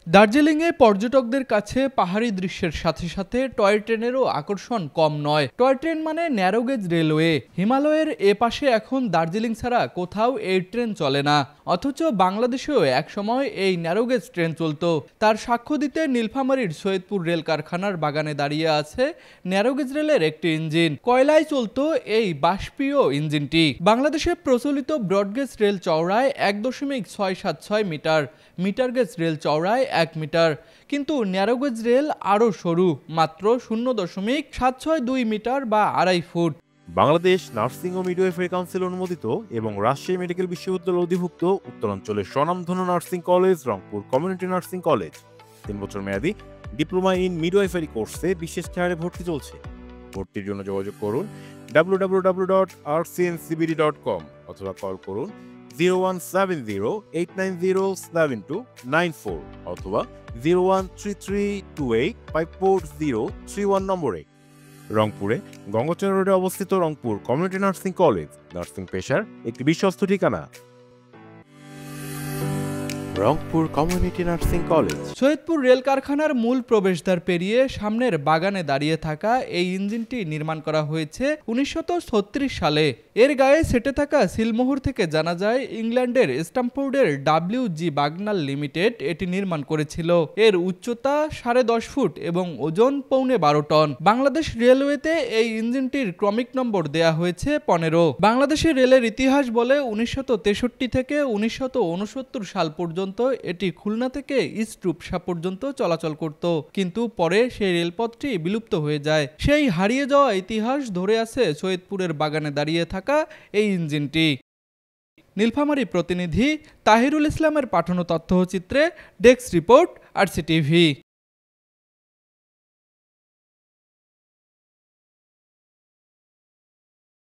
দার্জিলিংয়ে পর্যটকদের কাছে পাহাড়ি দৃশ্যের সাথে সাথে টয় ট্রেনেরও আকর্ষণ কম নয়। টয় ট্রেন মানে ন্যারোগেজ রেলওয়ে। হিমালয়ের এপাশে এখন দার্জিলিং ছাড়া কোথাও এই ট্রেন চলে না, অথচ বাংলাদেশেও একসময় এই ন্যারোগেজ ট্রেন চলত। তার সাক্ষ্য দিতে নীলফামারীর সৈয়দপুর রেল কারখানার বাগানে দাঁড়িয়ে আছে ন্যারোগেজ রেলের একটি ইঞ্জিন। কয়লায় চলত এই বাষ্পীয় ইঞ্জিনটি। বাংলাদেশে প্রচলিত ব্রডগেজ রেল চওড়ায় ১.৬৭৬ মিটার, মিটারগেজ রেল চওড়ায় ১ মিটার, কিন্তু ন্যারোগেজ রেল আরও সরু, মাত্র ০.৭৬২ মিটার বা ২.৫ ফুট। বাংলাদেশ নার্সিং ও মিডওয়াইফারি কাউন্সিল অনুমোদিত এবং রাজশাহী মেডিকেল বিশ্ববিদ্যালয় অধিভুক্ত উত্তরাঞ্চলের স্বনামধন্য nursing college Rangpur community nursing college ৩ বছর মেয়াদী ডিপ্লোমা ইন মিডওয়াইফারি কোর্সে বিশেষ ছাড়ে ভর্তি চলছে। ভর্তির জন্য যোগাযোগ করুন www.rcncbd.com অথবা কল করুন 01708907294 অথবা 01332854031 নম্বরে। রংপুরে গঙ্গাচড়া রোডে অবস্থিত Rangpur community nursing college nursing পেশার একটি বিশ্বস্ত ঠিকানা। Rangpur community nursing college. Saidpur rail কারখানার মূল প্রবেশদ্বার পেরিয়ে সামনের বাগানে দাঁড়িয়ে থাকা এই ইঞ্জিনটি নির্মাণ করা হয়েছে ১৯৩৬ সালে। এর গায়ে সেটে থাকা সিলমোহর থেকে জানা যায় ইংল্যান্ডের স্ট্যামফোর্ডের WG বাগনাল লিমিটেড এটি নির্মাণ করেছিল। এর উচ্চতা ১০.৫ ফুট এবং ওজন পৌনে ১২ টন। বাংলাদেশ রেলওয়েতে এই ইঞ্জিনটির ক্রমিক নম্বর দেয়া হয়েছে ১৫। বাংলাদেশের রেলের ইতিহাস বলে ১৯৬৩ থেকে ১৯৬৯ সাল পর্যন্ত এটি খুলনা থেকে ইস্ট রূপসা পর্যন্ত চলাচল করত, কিন্তু পরে সেই রেলপথটি বিলুপ্ত হয়ে যায়। সেই হারিয়ে যাওয়া ইতিহাস ধরে আছে সৈয়দপুরের বাগানে দাঁড়িয়ে থাকা এই ইঞ্জিনটি। নীলফামারী প্রতিনিধি তাহিরুল ইসলামের পাঠানো তথ্যচিত্রে ডেস্ক রিপোর্ট, RCTV।